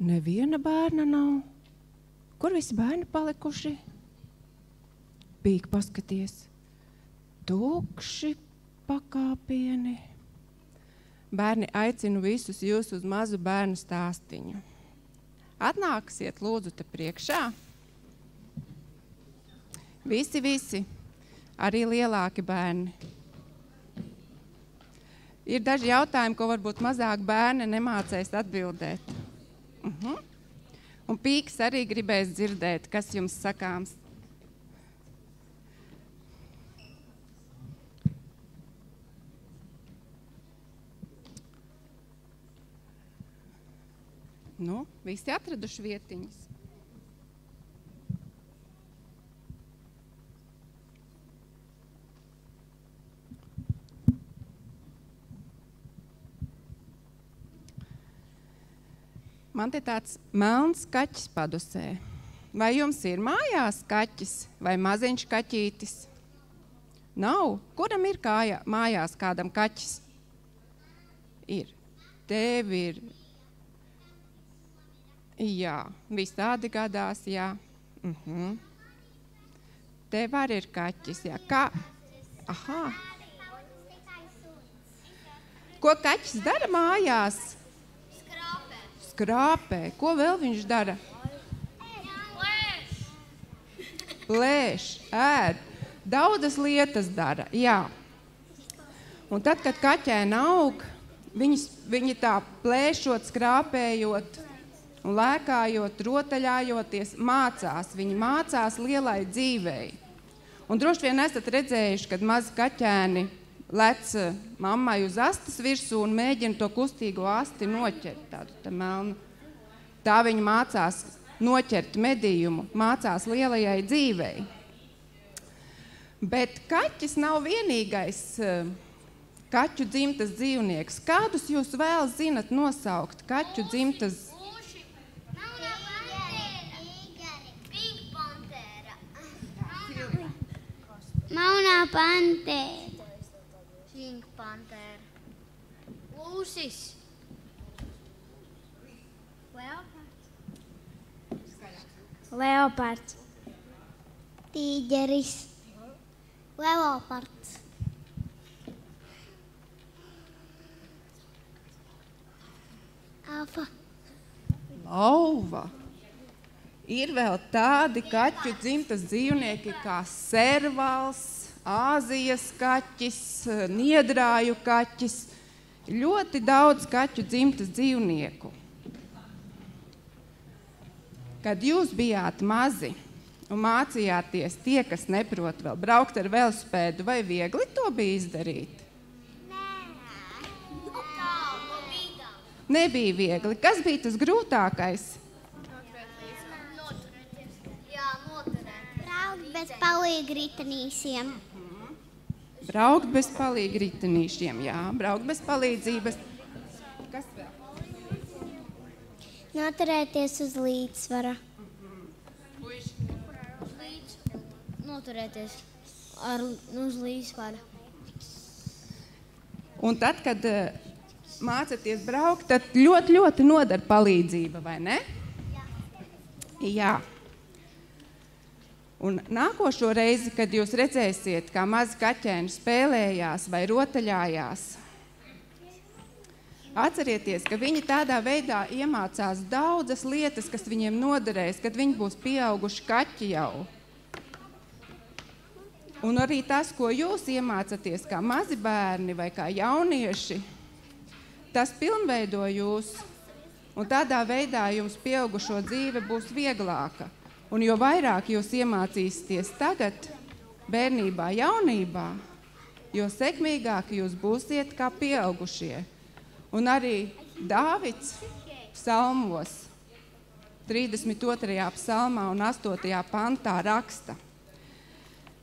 Neviena bērna nav. Kur visi bērni palikuši? Pīk, paskaties. Tukši pakāpieni. Bērni, aicinu visus jūs uz mazu bērnu stāstiņu. Atnāksiet, lūdzu, te priekšā. Visi, arī lielāki bērni. Ir daži jautājumi, ko varbūt mazāk bērni nemācēs atbildēt. Un Pīks arī gribēs dzirdēt, kas jums sakāms. Nu, visi atraduši vietiņas. Man te tāds melns kaķis padusē. Vai jums ir mājās kaķis vai maziņš kaķītis? Nav. Kuram ir mājās kādam kaķis? Ir. Tev ir. Jā, visādi gadās, jā. Tev arī ir kaķis, jā. Kā? Aha. Ko kaķis dara mājās? Skrāpē. Ko vēl viņš dara? Plēš, ēd. Daudzas lietas dara, jā. Un tad, kad kaķēni aug, viņi tā plēšot, skrāpējot un lēkājot, rotaļājoties, mācās. Viņi mācās lielai dzīvei. Un droši vien esat redzējuši, kad mazi kaķēni lec mammai uz astes virsū un mēģina to kustīgo asti noķert, tādu melnu. Tā viņi mācās noķert medījumu, mācās lielajai dzīvei. Bet kaķis nav vienīgais kaķu dzimtas dzīvnieks. Kādus jūs vēl zinat nosaukt kaķu dzimtas? Melnā pantēra. Pink pantēra. Lūsis. Leopards. Tīģeris. Leopards. Alfa. Lauva. Ir vēl tādi kaķu dzimtas dzīvnieki kā servals, Āzijas kaķis, niedrāju kaķis. Ļoti daudz kaķu dzimtas dzīvnieku. Kad jūs bijāt mazi un mācījāties tie, kas neprot vēl braukt ar velosipēdu, vai viegli to bija izdarīt? Nebija viegli. Kas bija tas grūtākais? Bez palīga ritenīšiem. Braukt bez palīga ritenīšiem, jā. Braukt bez palīdzības. Kas vēl? Noturēties uz līdzsvara. Noturēties uz līdzsvara. Un tad, kad mācaties braukt, tad ļoti nodara palīdzība, vai ne? Jā. Un nākošo reizi, kad jūs redzēsiet, kā mazi kaķēni spēlējās vai rotaļājās, atcerieties, ka viņi tādā veidā iemācās daudzas lietas, kas viņiem noderēs, kad viņi būs pieauguši kaķi jau. Un arī tas, ko jūs iemācaties kā mazi bērni vai kā jaunieši, tas pilnveido jūs. Un tādā veidā jums pieaugušo dzīve būs vieglāka. Un jo vairāk jūs iemācīsieties tagad, bērnībā, jaunībā, jo sekmīgāk jūs būsiet kā pieaugušie. Un arī Dāvids psalmos, 32. psalmā un 8. pantā raksta: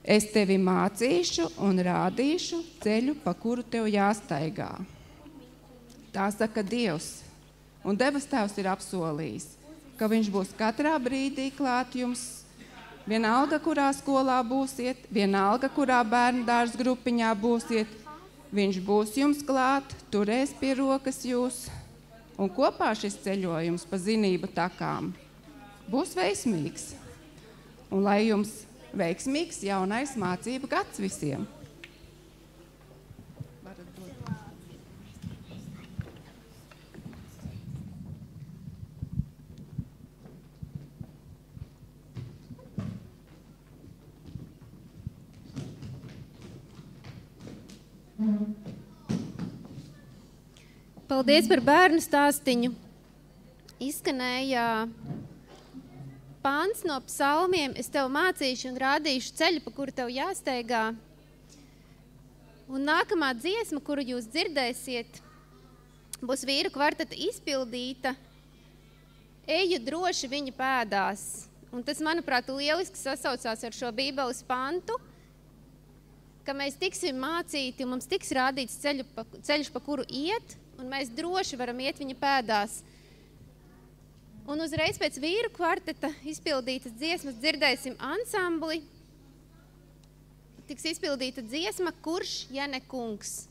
Es tevi mācīšu un rādīšu ceļu, pa kuru tev jāstaigā. Tā saka Dievs. Un debes Tēvs ir apsolījis, ka viņš būs katrā brīdī klāt jums, vienalga, kurā skolā būsiet, vienalga, kurā bērnu dārza grupiņā būsiet, viņš būs jums klāt, turēs pie rokas jūs Un kopā šis ceļojums pa zinību takām būs veiksmīgs. Un lai jums veiksmīgs jaunais mācību gads visiem! Paldies par bērnu stāstiņu. Izskanēja pants no psalmiem. Es tev mācīšu un rādīšu ceļu, pa kuru tev jāsteigā. Un nākamā dziesma, kuru jūs dzirdēsiet, būs vīru kvarteta izpildīta Eju droši viņa pēdās. Un tas, manuprāt, lieliski sasaucās ar šo Bībeles pantu, ka mēs tiksim mācīti un mums tiks rādīts ceļš, pa kuru iet, un mēs droši varam iet viņa pēdās. Un uzreiz pēc vīru kvarteta izpildītas dziesmas dzirdēsim ansambli. Tiks izpildīta dziesma Kurš, ja ne kungs.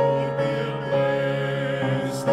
Tur pie mēs,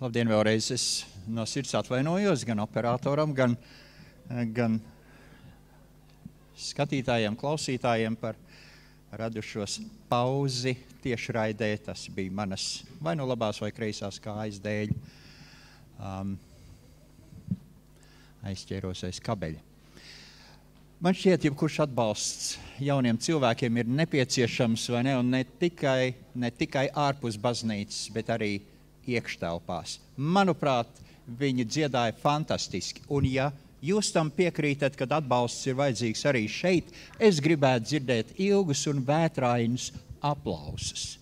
Labdien vēlreiz. Es no sirds atvainojos gan operatoram, gan skatītājiem, klausītājiem par radušos pauzi tiešraidē. Tas bija manas vai no labās vai kreisās kājas dēļ. Aizķēros aiz kabeļa. Man šķiet, jebkurš atbalsts jauniem cilvēkiem ir nepieciešams, vai ne? Un ne tikai ārpus baznīcas, bet arī iekštelpās. Manuprāt, viņi dziedāja fantastiski. Un ja jūs tam piekrītat, kad atbalsts ir vajadzīgs arī šeit, es gribētu dzirdēt ilgus un vētrainus aplausus.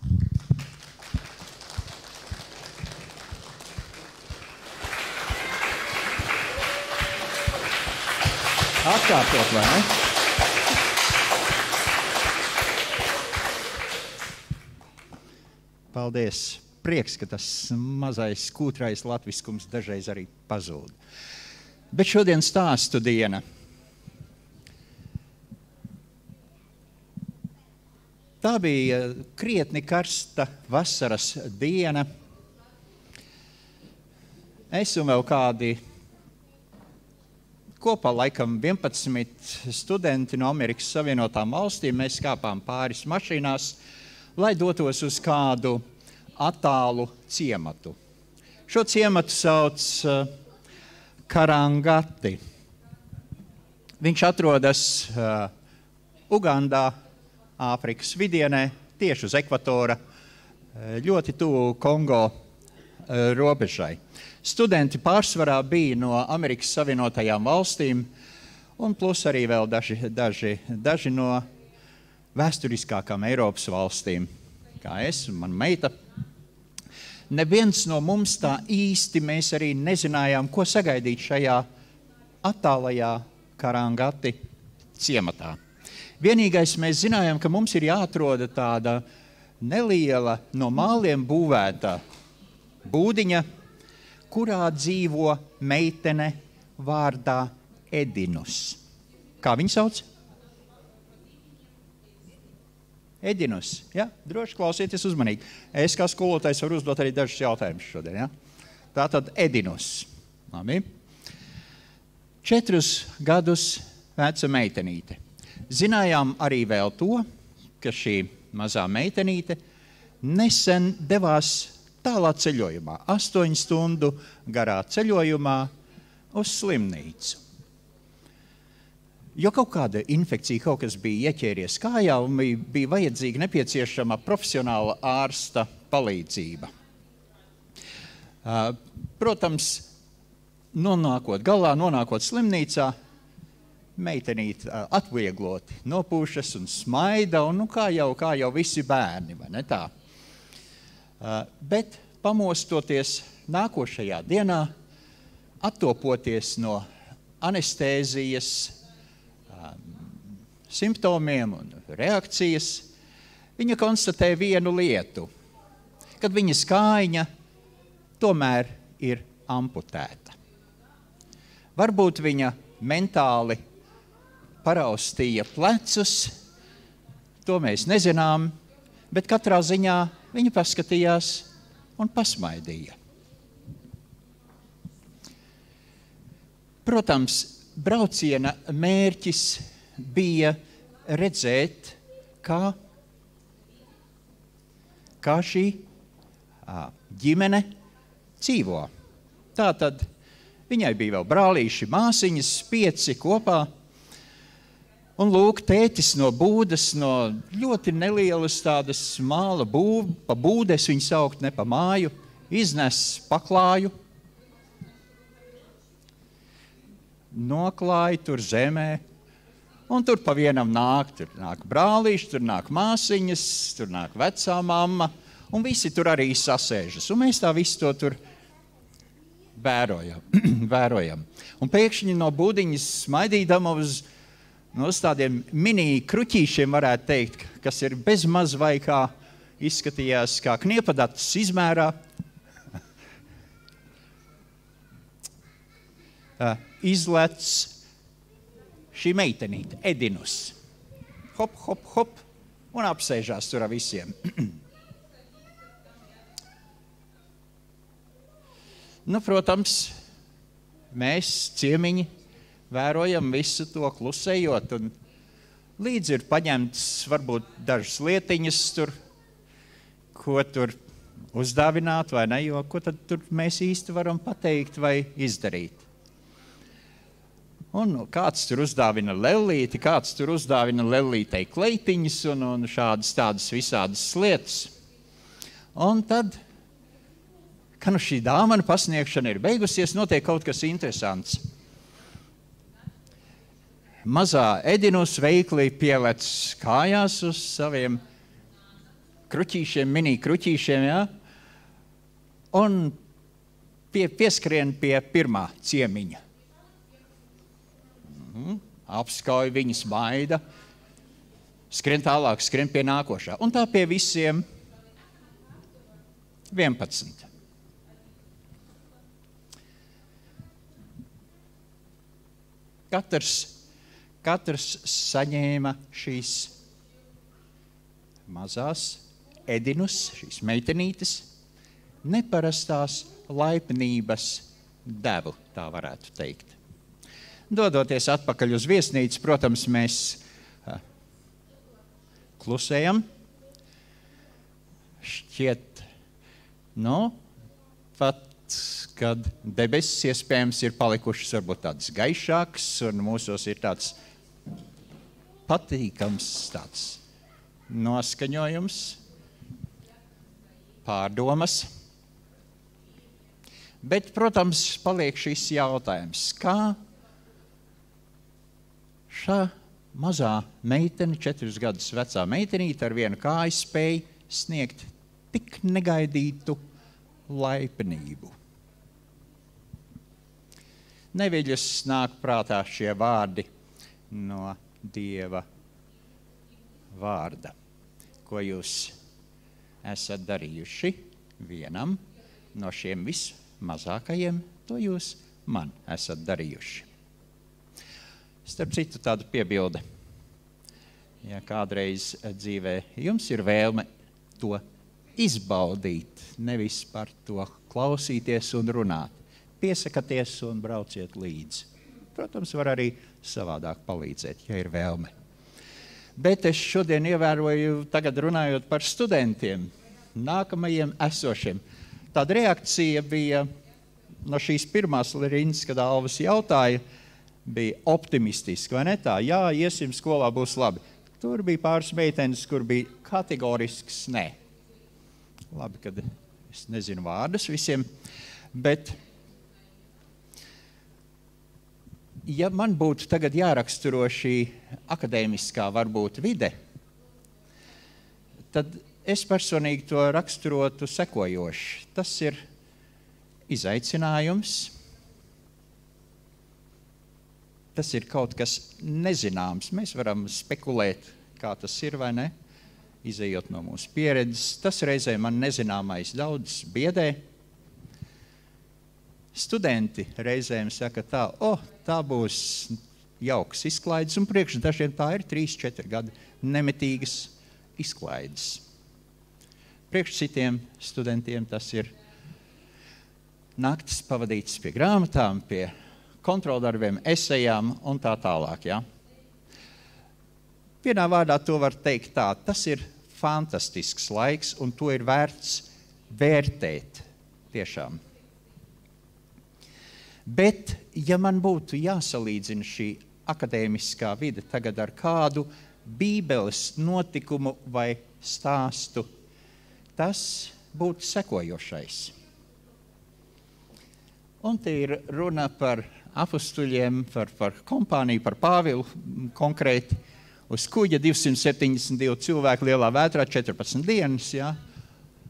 Atkārtot, vai ne? Paldies. Prieks, ka tas mazais kūtrais latviskums dažreiz arī pazūd. Bet šodien stāstu diena. Tā bija krietni karsta vasaras diena. Es un vēl kādi kopā laikam 11 studenti no Amerikas Savienotām valstīm. Mēs kāpām pāris mašīnās, lai dotos uz kādu attālu ciematu. Šo ciematu sauc Karangati. Viņš atrodas Ugandā, Āfrikas vidienē, tieši uz ekvatora, ļoti tuvu Kongo robežai. Studenti pārsvarā bija no Amerikas Savienotajām valstīm, un plus arī vēl daži no vēsturiskākām Eiropas valstīm, kā es un mana meita. Neviens no mums tā īsti mēs arī nezinājām, ko sagaidīt šajā attālajā Karangati ciematā. Vienīgais mēs zinājām, ka mums ir jāatroda tāda neliela no māliem būvēta būdiņa, kurā dzīvo meitene vārdā Edinus. Kā viņu sauc? Edinus, ja? Droši klausieties uzmanīgi. Es kā skolotājs varu uzdot arī dažus jautājumus šodien, ja? Tātad Edinus. Labi. 4 gadus veca meitenīte. Zinājām arī vēl to, ka šī mazā meitenīte nesen devās tālā ceļojumā, 8 stundu garā ceļojumā uz slimnīcu. Jo kaut kāda infekcija, kaut kas bija ieķēries kājā un bija vajadzīga nepieciešama profesionāla ārsta palīdzība. Protams, nonākot slimnīcā, meitenīte atviegloti nopūšas un smaida, un kā jau visi bērni, vai ne tā? Bet pamostoties nākošajā dienā, attopoties no anestēzijas simptomiem un reakcijas, viņa konstatē vienu lietu, kad viņas kājiņa tomēr ir amputēta. Varbūt viņa mentāli paraustīja plecus, to mēs nezinām, bet katrā ziņā viņa paskatījās un pasmaidīja. Protams, brauciena mērķis bija redzēt, kā šī ģimene dzīvo. Tātad viņai bija vēl brālīši, māsiņas, 5 kopā. Un lūk, tētis no būdas, no ļoti nelielas tādas māla pa būdes viņu saukt, ne pa māju, iznes paklāju, noklāja tur zemē, un tur pa vienam nāk brālīši, tur nāk māsiņas, tur nāk vecā mamma, un visi tur arī sasēžas. Un mēs tā visu to tur vērojam. Un pēkšņi no būdiņas smaidīdama uz tādiem mini kruķīšiem, varētu teikt, kas ir bezmaz vai kā izskatījās kā kniepadatas izmērā, izlec šī meitenīte, Edinus. Hop, hop, hop, un apsēžās tur ar visiem. Nu, protams, mēs ciemiņi vērojam visu to klusējot, un līdzi ir paņemts varbūt dažas lietiņas tur, ko tur uzdāvināt vai ne, jo ko tad tur mēs īsti varam pateikt vai izdarīt. Un kāds tur uzdāvina lellīti, kāds tur uzdāvina lellītei kleitiņas un šādas tādas visādas lietas. Un tad, kad nu šī dāvana pasniegšana ir beigusies, notiek kaut kas interesants. Mazā Edinus veikli pielec kājās uz saviem kruķīšiem, mini kruķīšiem, ja? Un pieskrien pie pirmā ciemiņa. Apskauj viņas maida, skrien tālāk, skrien pie nākošā. Un tā pie visiem 11. Katrs saņēma šīs mazās Edinus, šīs meitenītes, neparastās laipnības devu, tā varētu teikt. Dodoties atpakaļ uz viesnīcu, protams, mēs klusējam. Šķiet, pat, kad debesis iespējams ir palikušas varbūt tādas gaišākas, un mūsos ir tāds patīkams tāds noskaņojums, pārdomas. Bet, protams, paliek šis jautājums, kā šā mazā meitene, 4 gadus vecā meitenīte ar vienu kāju spēja sniegt tik negaidītu laipnību. Neviļus nāk prātā šie vārdi no Dieva vārda, ko jūs esat darījuši vienam no šiem vismazākajiem, to jūs man esat darījuši. Starp citu tādu piebildi, ja kādreiz dzīvē jums ir vēlme to izbaudīt, nevis par to klausīties un runāt, piesakaties un brauciet līdzi. Protams, var arī savādāk palīdzēt, ja ir vēlme. Bet es šodien ievēroju, tagad runājot par studentiem, nākamajiem esošiem. Tāda reakcija bija no šīs pirmās rindas, kad Alvis jautāja, bija optimistiski, vai ne tā? Jā, iesim skolā, būs labi. Tur bija pāris meitenes, kur bija kategorisks nē. Labi, kad es nezinu vārdus visiem, bet ja man būtu tagad jāraksturo šī akadēmiskā varbūt vide, tad es personīgi to raksturotu sekojoši. Tas ir izaicinājums. Tas ir kaut kas nezināms. Mēs varam spekulēt, kā tas ir vai ne, izejot no mūsu pieredzes. Tas reizē man nezināmais daudz biedē. Studenti reizēm saka tā būs jauks izklaides, un priekš dažiem tā ir 3-4 gadi nemitīgas izklaides. Priekš citiem studentiem tas ir naktis pavadītas pie grāmatām, pie kontroldarbiem, esejām un tā tālāk. Ja? Vienā vārdā to var teikt tā, tas ir fantastisks laiks un to ir vērts vērtēt tiešām. Bet, ja man būtu jāsalīdzina šī akadēmiskā vide tagad ar kādu bībeles notikumu vai stāstu, tas būtu sekojošais. Un te ir runa par apustuļiem, par kompāniju, par Pāvilu konkrēti. Uz kuģa 272 cilvēku lielā vētrā 14 dienas, ja?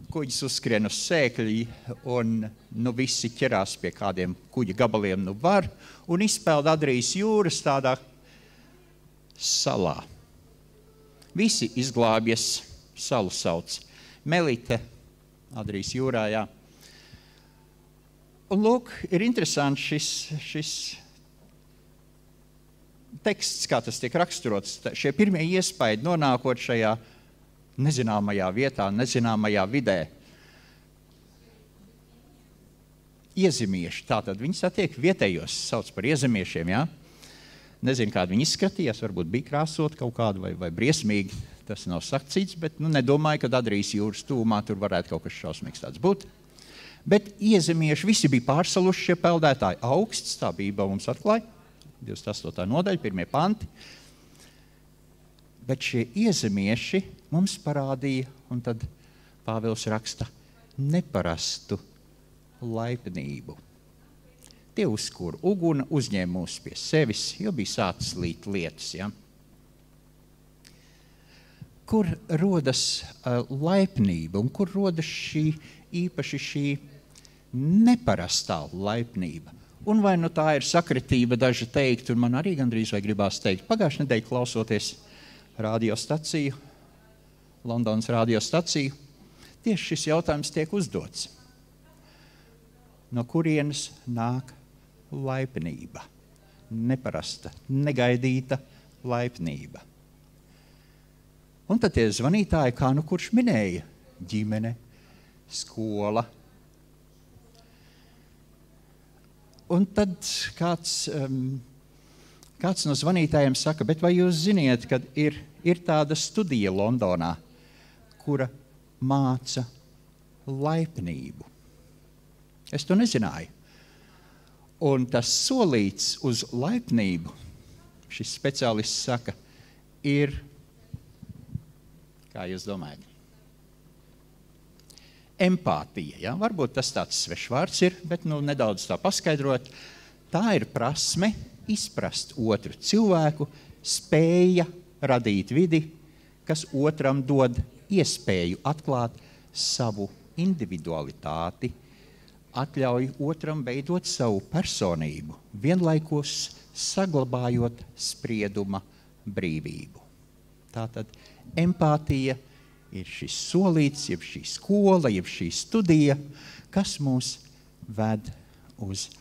Kuģis uzskrien uz sēkļi un visi ķerās pie kādiem kuģa gabaliem var un izpeld Adrijas jūras tādā salā. Visi izglābjas, salu sauc Melite, Adrijas jūrā, jā. Un lūk, ir interesanti šis teksts, kā tas tiek raksturots, šie pirmie iespaidi nonākot šajā nezināmajā vietā, nezināmajā vidē. iezemieši. Tātad viņi satiek vietējos, sauc par iezemiešiem, jā. Nezinu, kādi viņi izskatījās, varbūt bija krāsot kaut kādu vai briesmīgi, tas nav sacīts, bet nedomāju, ka Adrijas jūras tūmā tur varētu kaut kas šausmīgs tāds būt. Bet iezemieši visi bija pārsaluši šie peldētāji augsts, tā Bībele mums atklāja, 28. nodaļa, 1. panti. Bet šie iezemieši mums parādīja, un tad Pāvils raksta, neparastu laipnību. Tie uzkūra uguni, uzņēma mūs pie sevis, jo bija sācis līt lietas. Ja? Kur rodas laipnība un kur rodas īpaši šī neparastā laipnība? Un vai nu tā ir sakritība daži teikt, un man arī gandrīz vai gribās teikt, pagājušajā nedēļā klausoties radiostaciju, Londonas radiostaciju, tieši šis jautājums tiek uzdots. No kurienes nāk laipnība? Neparasta, negaidīta laipnība. Un tad tie zvanītāji, kā nu kurš minēja, ģimene, skola. Un tad kāds no zvanītājiem saka, bet vai jūs ziniet, kad ir tāda studija Londonā, kura māca laipnību? Es to nezināju. Un tas solīts uz laipnību, šis speciālists saka, ir, kā jūs domājat, empātija. Ja? Varbūt tas tāds svešvārds ir, bet nedaudz tā paskaidrot. Tā ir prasme izprast otru cilvēku, spēja radīt vidi, kas otram dod iespēju atklāt savu individualitāti, atļauj otram veidot savu personību, vienlaikus saglabājot sprieduma brīvību. Tātad empātija ir šis solīts, jeb šī skola, jeb šī studija, kas mūs ved uz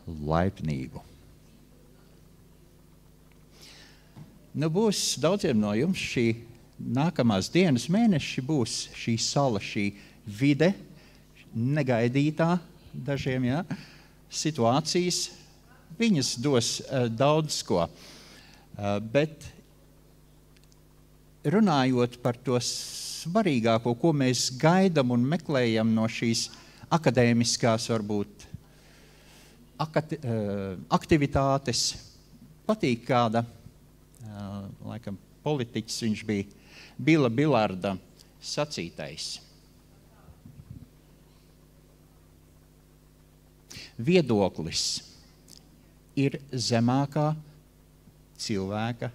laipnību. Būs daudziem no jums šī nākamās dienas mēneši būs šī sala, šī vide, negaidītā dažiem, ja, situācijas. Viņas dos daudz ko, bet runājot par to svarīgāko, ko mēs gaidām un meklējam no šīs akadēmiskās, varbūt, aktivitātes, patīk kāda, laikam, politiķis, viņš bija Bila Bilarda sacītais. Viedoklis ir zemākā cilvēka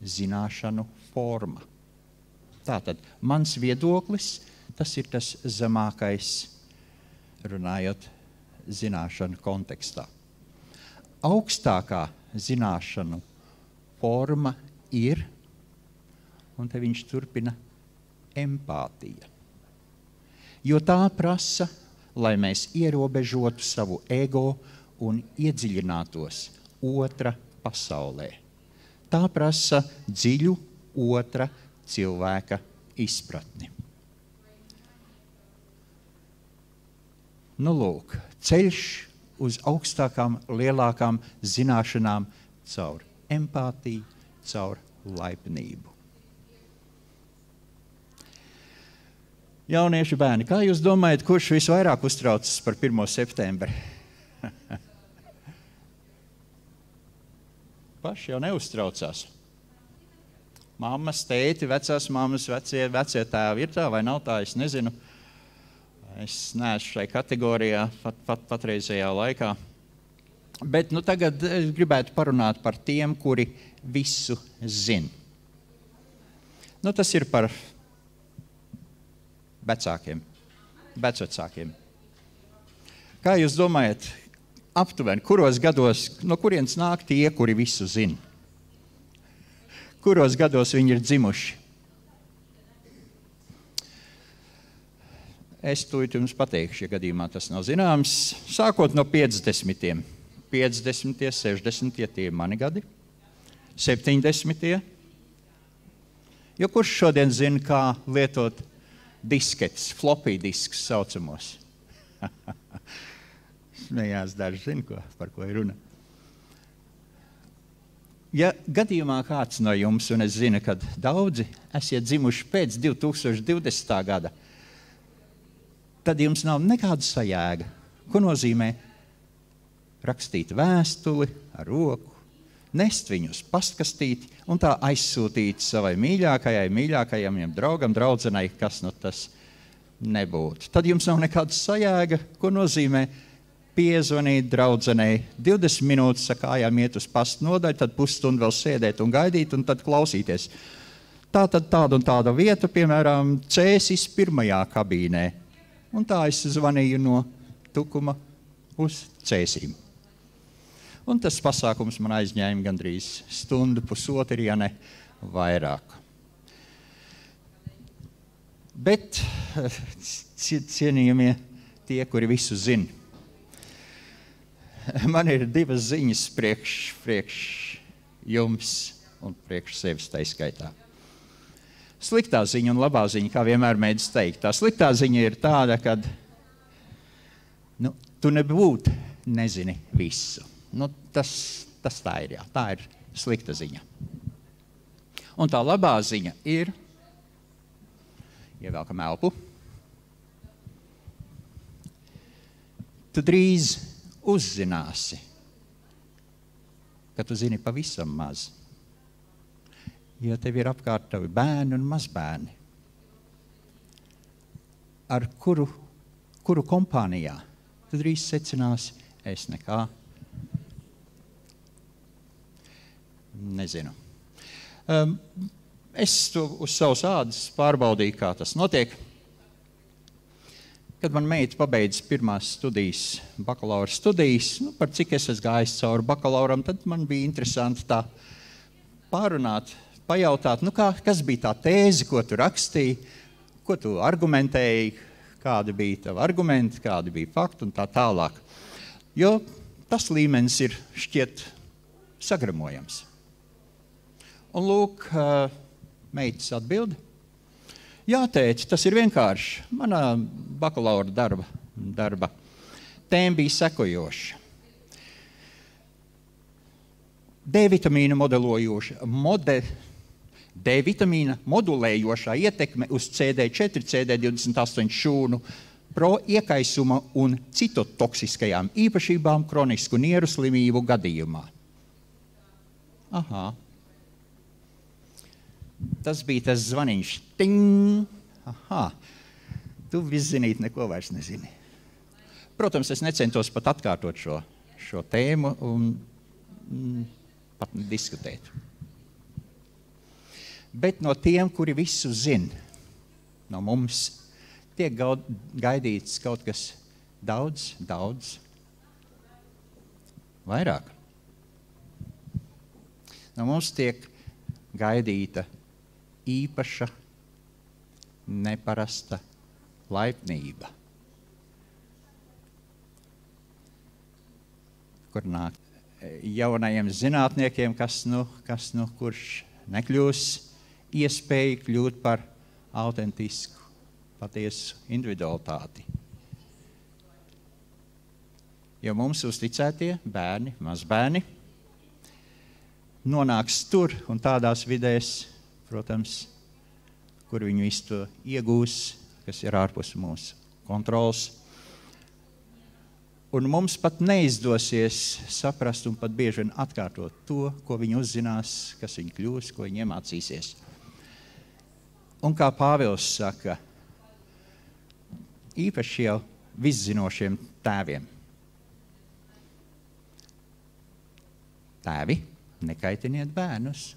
zināšanu forma. Tātad, mans viedoklis, tas ir tas zemākais, runājot zināšanu kontekstā. Augstākā zināšanu forma ir, un te viņš turpina, empātija. Jo tā prasa, lai mēs ierobežotu savu ego un iedziļinātos otra pasaulē. Tā prasa dziļu otra cilvēka izpratni. Lūk, ceļš uz augstākām, lielākām zināšanām caur empātiju, caur laipnību. Jaunieši bērni, kā jūs domājat, kurš visvairāk uztraucas par 1. septembri? Paši jau neuztraucās. Mammas, tēti, vecās mammas, vecie tēvi ir tā vai nav tā, es nezinu. Es neesmu šai kategorijā patreizējā laikā. Bet tagad es gribētu parunāt par tiem, kuri visu zin. Tas ir par vecvecākiem. Kā jūs domājat, aptuveni, kuros gados, no kurienes nāk tie, kuri visu zin? Kuros gados viņi ir dzimuši? Es tūlīt jums pateikšu, ja gadījumā tas nav zināms, sākot no 50. 50, 60, tie ir mani gadi, 70. Jo kurš šodien zina, kā lietot disketes, floppy disks saucamos? Smējās daži zina, par ko ir runa. Ja gadījumā kāds no jums, un es zinu, ka daudzi esiet dzimuši pēc 2020. gada, tad jums nav nekāda sajēga, ko nozīmē rakstīt vēstuli ar roku, nest viņu uz pastkastīti un tā aizsūtīt savai mīļākajam draugam, draudzenei, kas nu tas nebūtu. Tad jums nav nekāda sajēga, ko nozīmē piezvanīt draudzenei 20 minūtes kājām iet uz pastu nodaļu, tad pusstundu vēl sēdēt un gaidīt un tad klausīties. Tātad tāda un tāda vieta, piemēram, Cēsis 1. kabīnē. Un tā es zvanīju no Tukuma uz Cēsīm. Un tas pasākums man aizņēma gandrīz stundu, pusotru, ja ne vairāk. Bet cienījamie tie, kuri visu zina, man ir divas ziņas priekš jums un priekš sevis taiskaitā. Sliktā ziņa un labā ziņa, kā vienmēr mēdz teikt. Tā sliktā ziņa ir tāda, ka tu nebūtu nezini visu. Tas tā ir, jā. Tā ir slikta ziņa. Un tā labā ziņa ir, ievelkam elpu, tu drīz uzzināsi, ka tu zini pavisam maz. Jo tev ir apkārt tavi bērni un mazbērni, ar kuru kompānijā tu drīz secināsi, es nekā nezinu. Es to uz savas ādas pārbaudīju, kā tas notiek. Kad man meita pabeidz pirmās studijas, bakalaura studijas, par cik es esmu gājis cauri bakalauram, tad man bija interesanti tā pārunāt, pajautāt, kas bija tā tēze, ko tu rakstīji, ko tu argumentēji, kādi bija tavi argumenti, kādi bija fakti un tā tālāk. Jo tas līmenis ir šķiet sagramojams. Un lūk, meitas atbildi. Jā, tēti, tas ir vienkārši. Manā bakalaura darba tēma bija sekojoša. D-vitamīna modulējošā ietekme uz CD4, CD28 šūnu pro-iekaisuma un citotoksiskajām īpašībām kronisku nieru slimību gadījumā. Aha. Tas bija tas zvaniņš. Ting! Aha. Tu viss zinīt, neko vairs nezini. Protams, es necentos pat atkārtot šo tēmu un pat diskutēt. Bet no tiem, kuri visu zina, no mums tiek gaidīts kaut kas daudz vairāk. No mums tiek gaidīta īpaša, neparasta laipnība, kur nāk jaunajiem zinātniekiem, kurš nekļūs iespēju kļūt par autentisku, patiesu individualitāti. Jo mums uzticētie bērni, mazbērni, nonāks tur un tādās vidēs, protams, kur viņi visu to iegūs, kas ir ārpus mūsu kontrols. Un mums pat neizdosies saprast un pat bieži vien atkārtot to, ko viņi uzzinās, kas viņi kļūs, ko viņi iemācīsies. Un kā Pāvils saka, īpaši jau viszinošiem tēviem. Tēvi, nekaitiniet bērnus.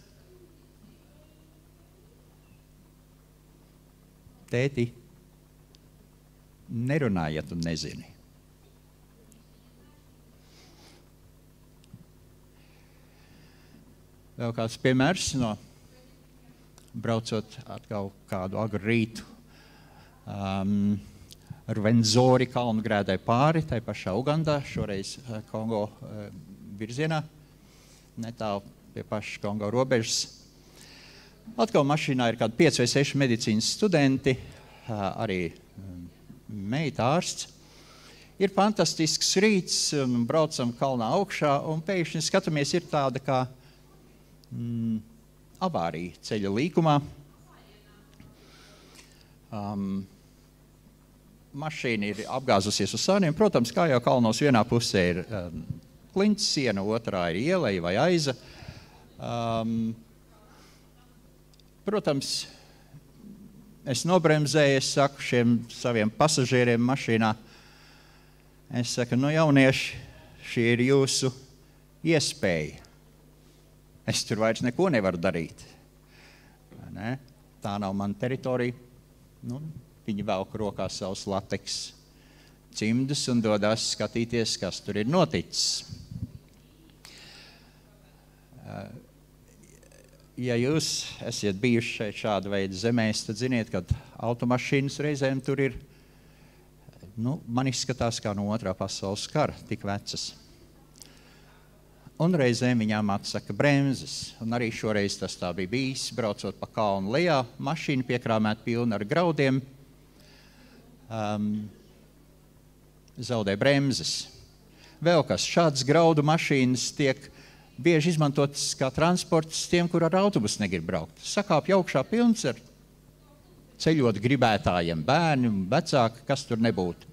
Tēti, nerunājiet un nezini. Vēl kāds piemērs no braucot atkal kādu agru rītu Rwenzori kalnu grēdai pāri, tai pašā Ugandā, šoreiz Kongo virzienā, netālu pie pašas Kongo robežas. Atkal mašīnā ir kādi 5 vai 6 medicīnas studenti, arī meita ārsts. Ir fantastisks rīts, un braucam kalnā augšā, un pēkšņi skatāmies, ir tāda kā avārija ceļa līkumā. Mašīna ir apgāzusies uz sāniem. Protams, kā jau kalnos vienā pusē ir klints siena, otrā ir ieleja vai aiza. Protams, es nobremzēju, es saku šiem saviem pasažieriem mašīnā, es saku, jaunieši, šī ir jūsu iespēja. Es tur vairs neko nevaru darīt. Ne? Tā nav mana teritorija. Viņi velk rokā savus lateks cimdus un dodās skatīties, kas tur ir noticis. Ja jūs esat bijuši šeit šāda veida zemēs, tad ziniet, ka automašīnas reizēm tur ir, man izskatās kā no otrā pasaules kara, tik vecas. Un reizēm viņām atsaka bremzes. Un arī šoreiz tas tā bija bijis, braucot pa kalnu lejā, mašīna piekrāmēta pilna ar graudiem, zaudē bremzes. Vēl kas, šāds graudu mašīnas tiek bieži izmantotas kā transports tiem, kur ar autobusu negrib braukt. Sakāpja augšā pilns ar ceļot gribētājiem, bērni, vecāki, kas tur nebūtu.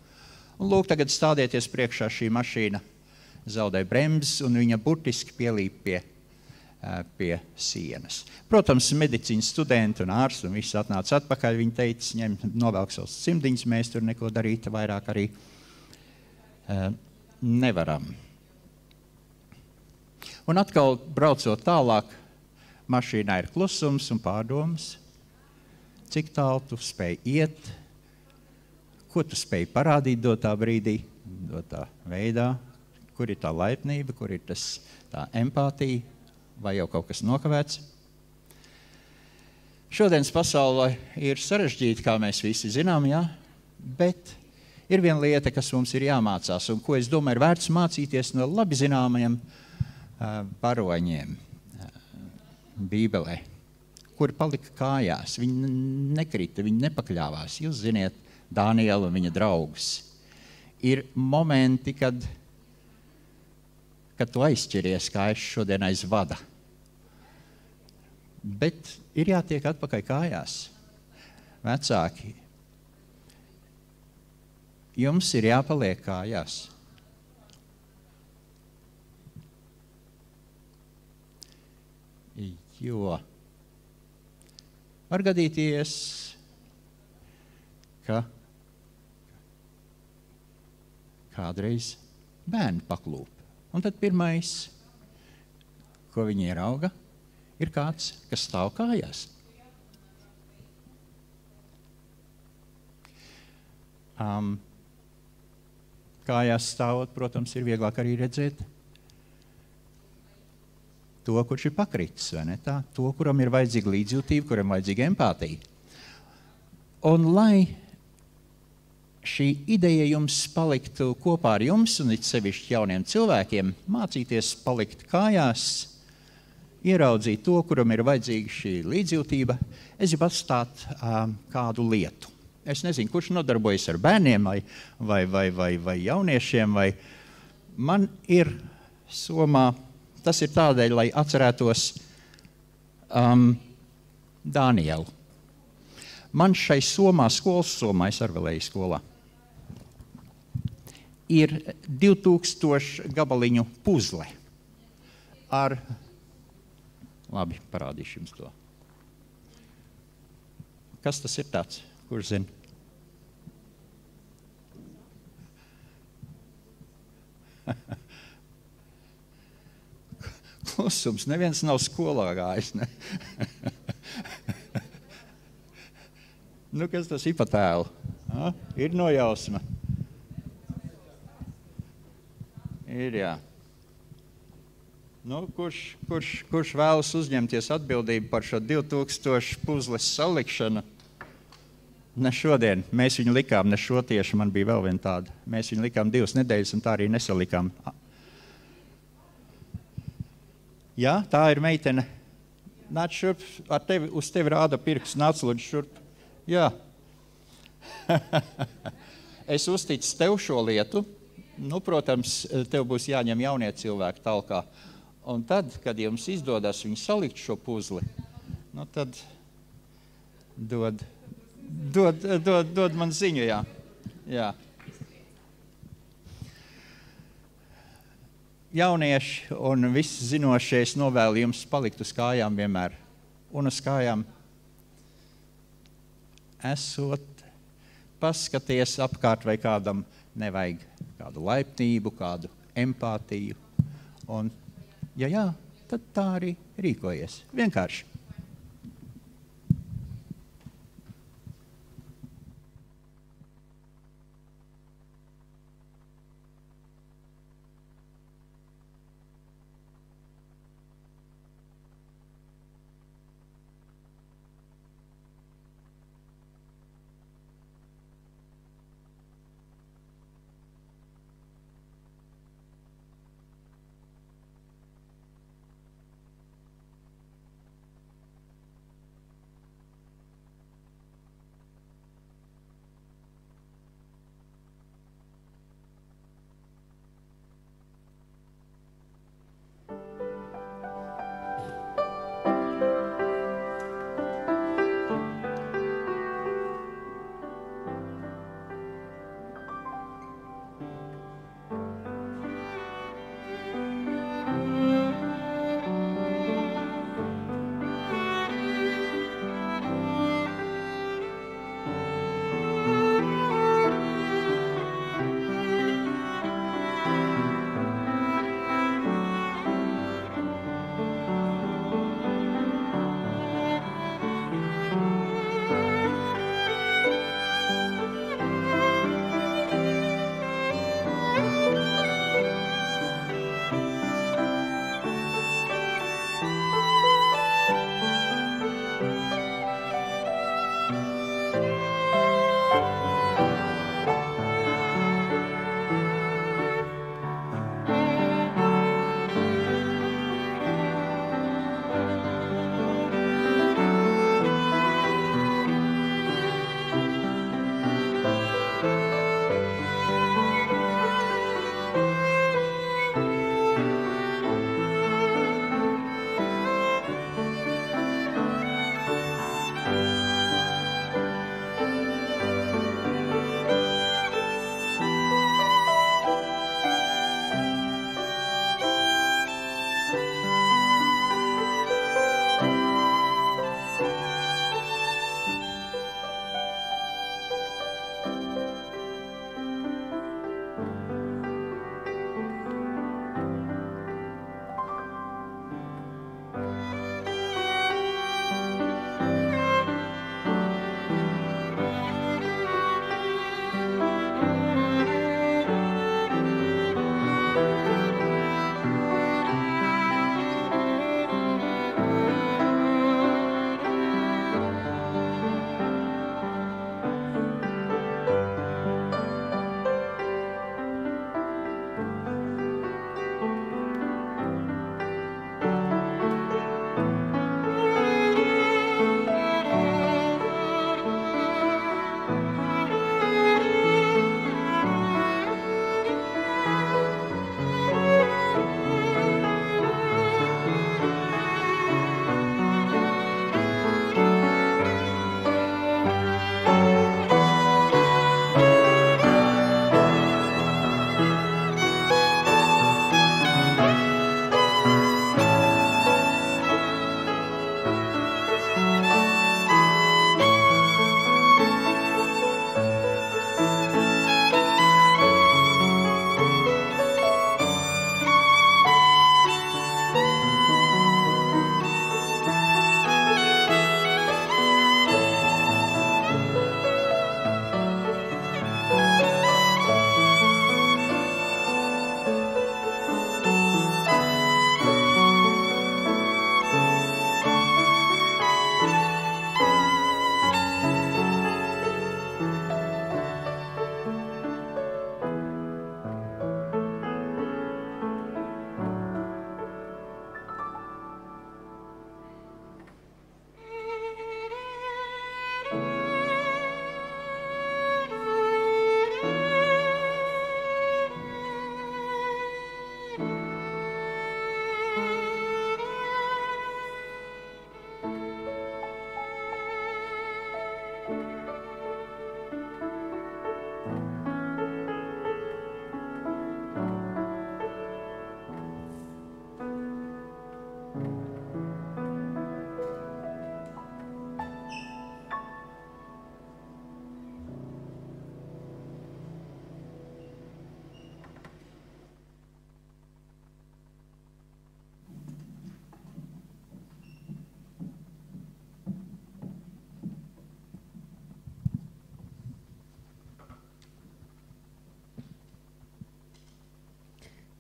Un lūk, tagad stādieties priekšā šī mašīna, zaudē bremzes, un viņa burtiski pielīp pie sienas. Protams, medicīnas studenti un ārsti un viss atnāca atpakaļ. Viņi teica, novelk savus cimdiņus, mēs tur neko darīt vairāk arī nevaram. Un atkal, braucot tālāk, mašīnā ir klusums un pārdomas. Cik tālu tu spēj iet, ko tu spēj parādīt dotā brīdī, dotā veidā, kur ir tā laipnība, kur ir tā empātija, vai jau kaut kas nokavēts. Šodienas pasaulē ir sarežģīta, kā mēs visi zinām, bet ir viena lieta, kas mums ir jāmācās, un ko es domāju ir vērts mācīties no labi zināmajiem varoņiem Bībelē, kuri palika kājās. Viņi nekrita, viņi nepakļāvās. Jūs ziniet, Dāniela un viņa draugus. Ir momenti, kad tu aizķeries, kā es šodien aiz vada. Bet ir jātiek atpakaļ kājās. Vecāki, jums ir jāpaliek kājās. Jo var gadīties, ka kādreiz bērni paklūp. Un tad pirmais, ko viņi ierauga, ir kāds, kas stāv kājās. Kājās stāvot, protams, ir vieglāk arī redzēt to, kurš ir pakritis, vai ne tā? To, kuram ir vajadzīga līdzjūtība, kuram vajadzīga empātija. Un lai šī ideja jums paliktu kopā ar jums, un it sevišķi jauniem cilvēkiem, mācīties palikt kājās, ieraudzīt to, kuram ir vajadzīga šī līdzjūtība, es gribu atstāt kādu lietu. Es nezinu, kurš nodarbojas ar bērniem vai jauniešiem, vai man ir somā. Tas ir tādēļ, lai atcerētos Dānielu. Man šai somā, skolas somā, es arī vēl eju skolā, ir 2000 gabaliņu puzle ar... Labi, parādīšu jums to. Kas tas ir tāds? Kurš zina? Klusums, neviens nav skolā gājis, ne? Kas tas ir pa tēlu? Ir nojausma. Ir, jā. Kurš vēlas uzņemties atbildību par šo 2000 puzles salikšanu? Ne šodien. Mēs viņu likām, ne šo tieši, man bija vēl viena tāda. Mēs viņu likām 2 nedēļas un tā arī nesalikām. Jā, tā ir meitene. Nāc šurp, uz tevi rāda pirks, nāc lūdzu šurp. Jā. Es uzticu tev šo lietu, Nu, protams, tev būs jāņem jaunie cilvēki talkā. Un tad, kad jums izdodas viņu salikt šo puzli, nu tad dod man ziņu, jā. Jā. Jaunieši un viss zinošais novēlu jums palikt uz kājām vienmēr. Un uz kājām esot, paskaties apkārt, vai kādam nevajag kādu laipnību, kādu empātiju. Un, ja jā, tad tā arī rīkojies. Vienkārši.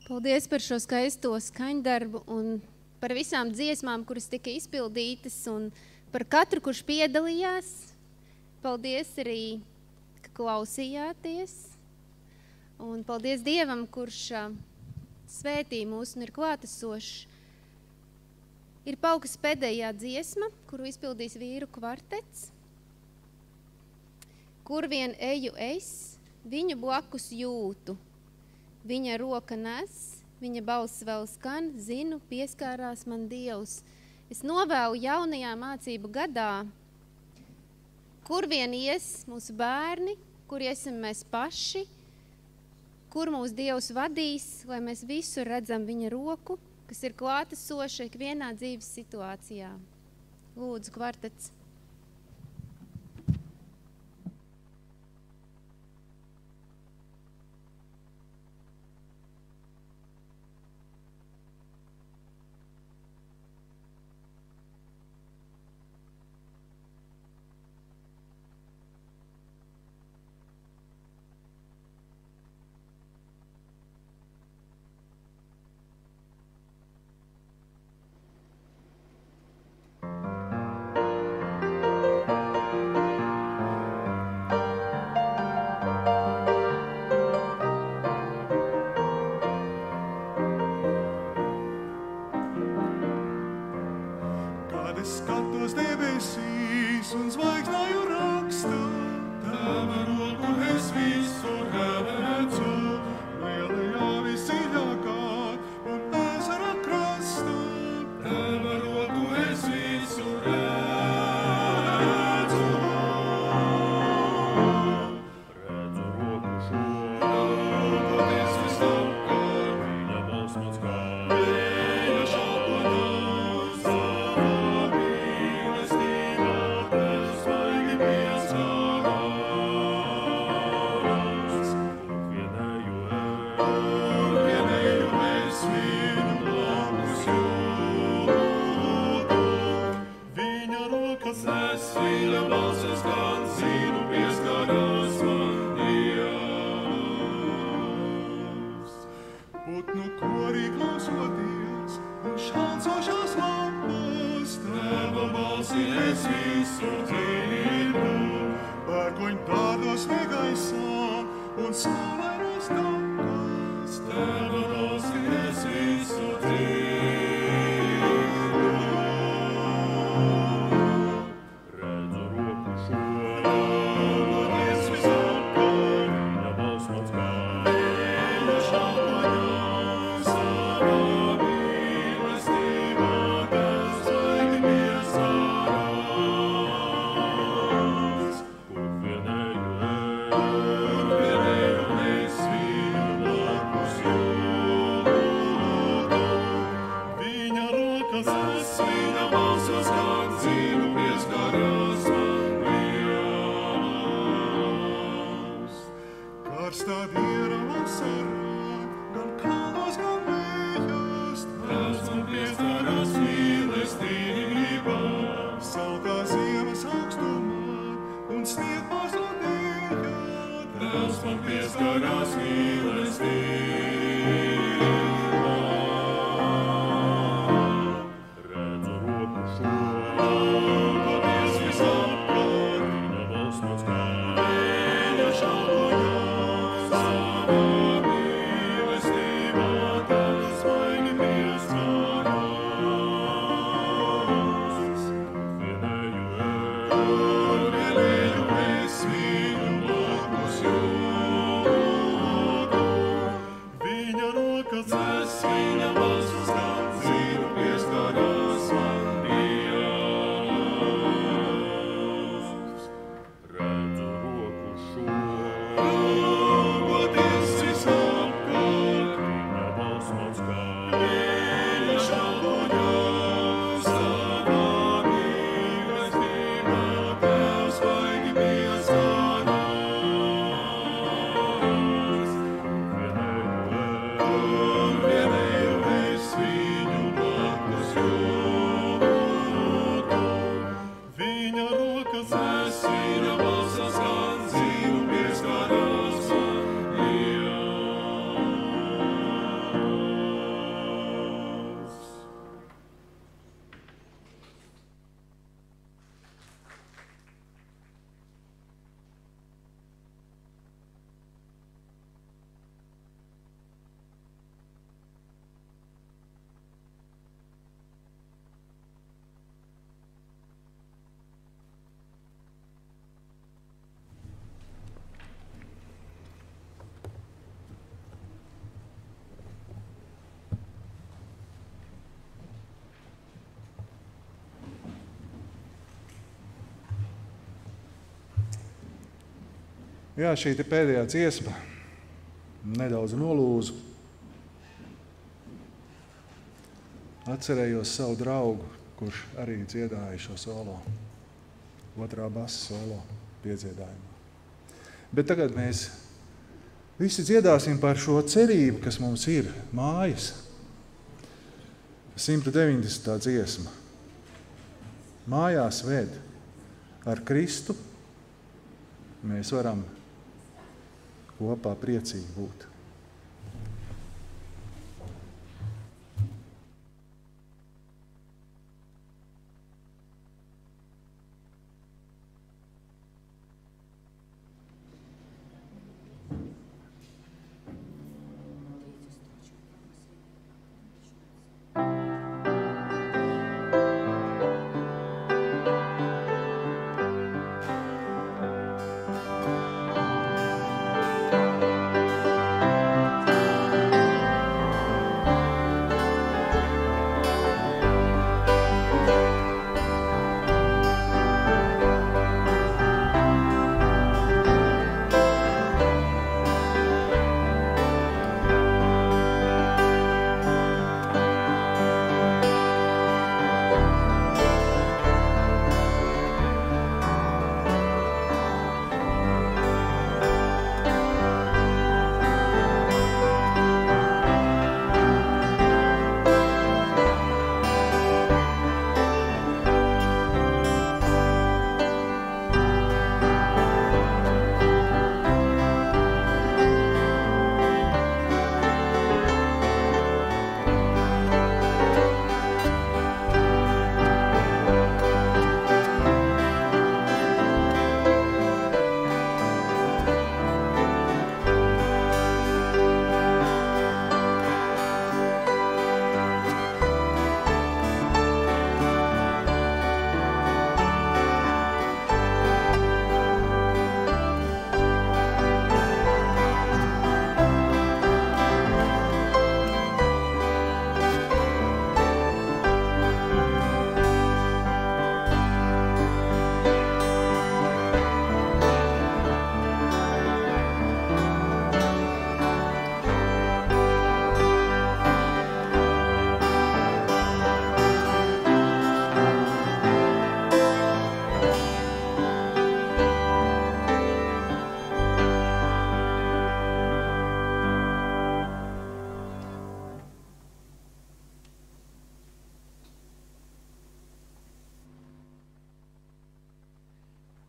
Paldies par šo skaisto skaņdarbu un par visām dziesmām, kuras tika izpildītas un par katru, kurš piedalījās. Paldies arī, ka klausījāties. Un paldies Dievam, kurš svētī mūs un ir klātesošs. Ir paukas pēdējā dziesma, kuru izpildīs vīru kvartets. Kur vien eju es, viņu blakus jūtu. Viņa roka nes, viņa balss vēl skan, zinu, pieskārās man Dievs. Es novēlu jaunajā mācību gadā, kur vien ies mūsu bērni, kur iesim mēs paši, kur mūs Dievs vadīs, lai mēs visur redzam viņa roku, kas ir klātesoša ikvienā dzīves situācijā. Lūdzu, kvartets. Jā, šī te pēdējā dziesma nedaudz nolūzu. Atcerējos savu draugu, kurš arī dziedāja šo solo. Otrā basa solo piedziedājumā. Bet tagad mēs visi dziedāsim par šo cerību, kas mums ir mājas. 190. dziesma. Mājās ved ar Kristu. Mēs varam kopā priecīgi būt.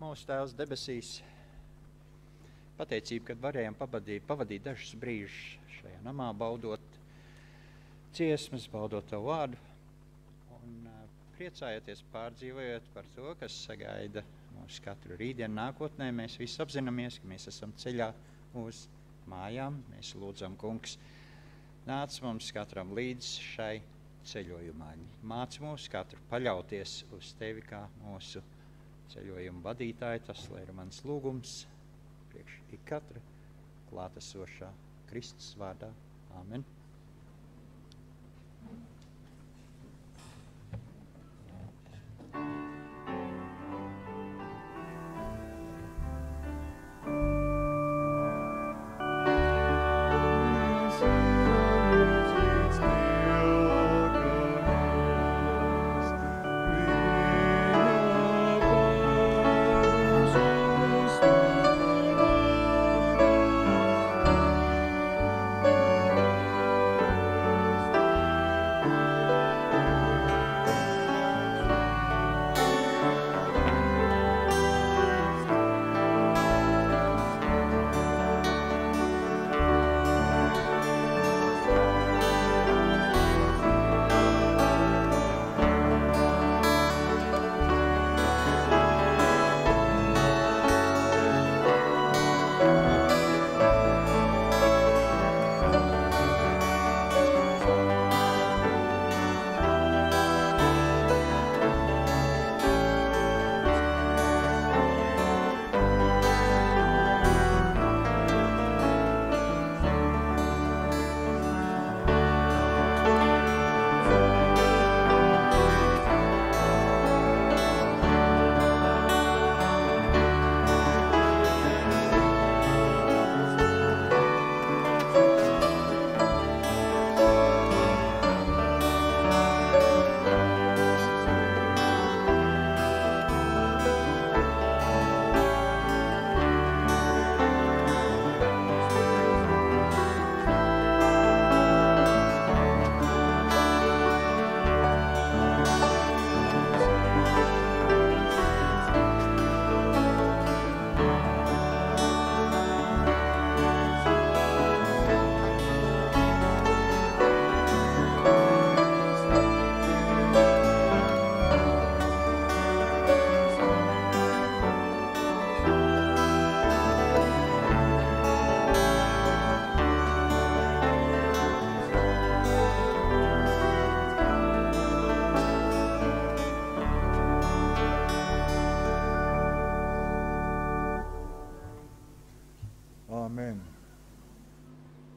Mūsu Tēvs debesīs, pateicība, kad varējām pavadīt dažus brīžus šajā namā, baudot dziesmas, baudot Tavu vārdu un priecājoties pārdzīvojot par to, kas sagaida mūsu katru rītdienu nākotnē. Mēs visi apzināmies, ka mēs esam ceļā uz mājām. Mēs lūdzam, Kungs, nāc mums katram līdz šai ceļojumā. Māc mūs katru paļauties uz Tevi kā mūsu ceļojumu vadītāji. Tas, lai ir mans lūgums priekš ik katra klātesošā Kristus vārdā. Āmen. Thank you.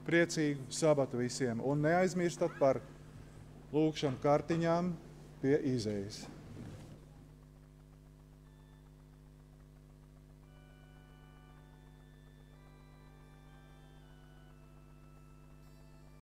priecīgu sabatu visiem un neaizmirstat par lūkšanu kartiņām pie izejas.